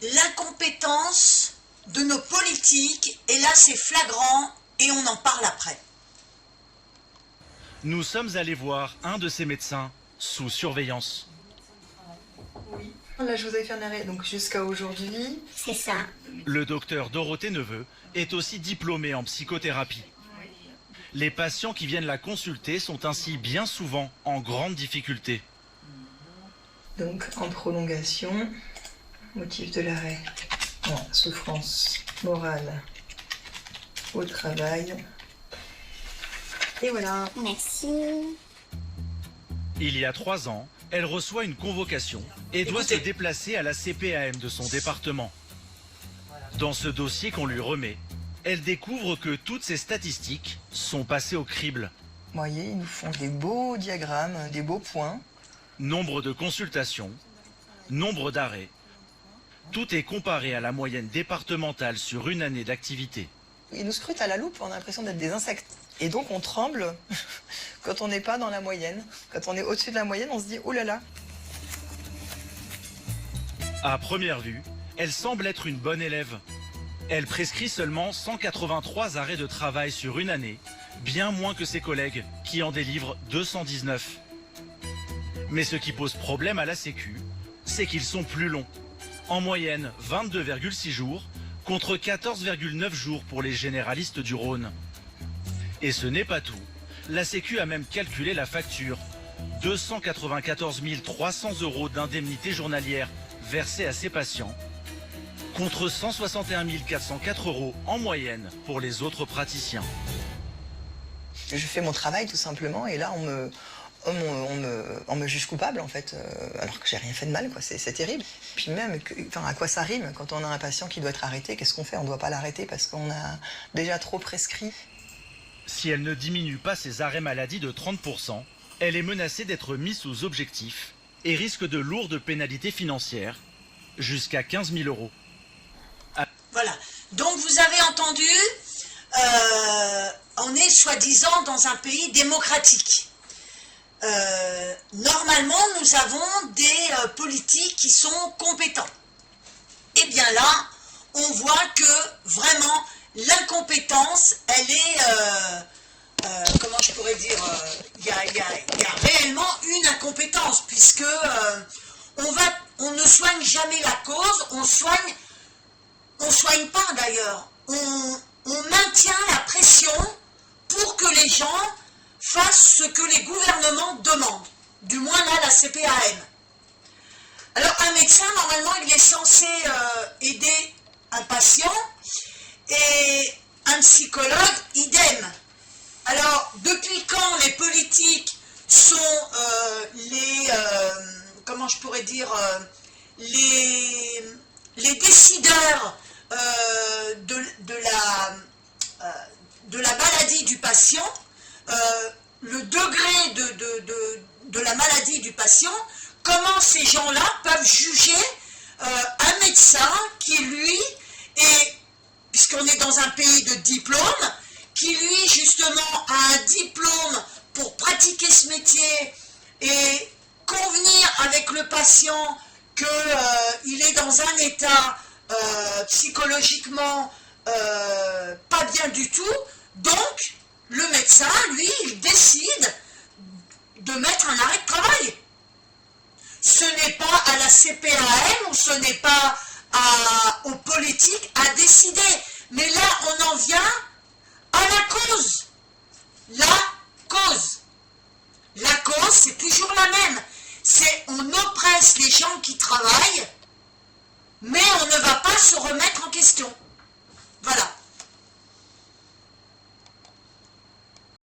l'incompétence de nos politiques, et là c'est flagrant, et on en parle après. Nous sommes allés voir un de ces médecins sous surveillance. Oui. Là, je vous avais fait un arrêt, donc jusqu'à aujourd'hui. C'est ça. Le docteur Dorothée Neveu est aussi diplômée en psychothérapie. Les patients qui viennent la consulter sont ainsi bien souvent en grande difficulté. Donc, en prolongation, motif de l'arrêt, souffrance morale au travail. Et voilà. Merci. Il y a 3 ans, elle reçoit une convocation et doit se déplacer à la CPAM de son département. Dans ce dossier qu'on lui remet, elle découvre que toutes ces statistiques sont passées au crible. Vous voyez, ils nous font des beaux diagrammes, des beaux points. Nombre de consultations, nombre d'arrêts. Tout est comparé à la moyenne départementale sur une année d'activité. Ils nous scrutent à la loupe, on a l'impression d'être des insectes. Et donc on tremble quand on n'est pas dans la moyenne. Quand on est au-dessus de la moyenne, on se dit « Oh là là !» À première vue, elle semble être une bonne élève. Elle prescrit seulement 183 arrêts de travail sur une année, bien moins que ses collègues, qui en délivrent 219. Mais ce qui pose problème à la Sécu, c'est qu'ils sont plus longs. En moyenne, 22,6 jours, contre 14,9 jours pour les généralistes du Rhône. Et ce n'est pas tout. La Sécu a même calculé la facture. 294 300 € d'indemnité journalière versée à ses patients, contre 161 404 € en moyenne pour les autres praticiens. Je fais mon travail tout simplement et là on me juge coupable en fait, alors que j'ai rien fait de mal, quoi. C'est terrible. Puis même, à quoi ça rime quand on a un patient qui doit être arrêté? Qu'est-ce qu'on fait? On ne doit pas l'arrêter parce qu'on a déjà trop prescrit. Si elle ne diminue pas ses arrêts maladie de 30%, elle est menacée d'être mise sous objectif et risque de lourdes pénalités financières, jusqu'à 15 000 €. Voilà, donc vous avez entendu, on est soi-disant dans un pays démocratique. Normalement, nous avons des politiques qui sont compétents. Et bien là, on voit que vraiment l'incompétence, elle est, comment je pourrais dire, il y a réellement une incompétence, puisque on ne soigne jamais la cause, on soigne pas d'ailleurs, on maintient la pression pour que les gens fassent ce que les gouvernements demandent, du moins là la CPAM. Alors un médecin, normalement, il est censé aider un patient, et un psychologue, idem. Alors, depuis quand les politiques sont comment je pourrais dire, les décideurs de la maladie du patient, le degré de la maladie du patient, comment ces gens-là peuvent juger un médecin qui, lui, est, puisqu'on est dans un pays de diplôme, qui, lui, justement, a un diplôme pour pratiquer ce métier et convenir avec le patient qu'il est dans un état psychologiquement pas bien du tout, donc le médecin, lui, il décide de mettre un arrêt de travail. Ce n'est pas à la CPAM ou ce n'est pas aux politiques à décider. Mais là, on en vient à la cause. La cause. La cause, c'est toujours la même. C'est on oppresse les gens qui travaillent, mais on ne va pas se remettre en question.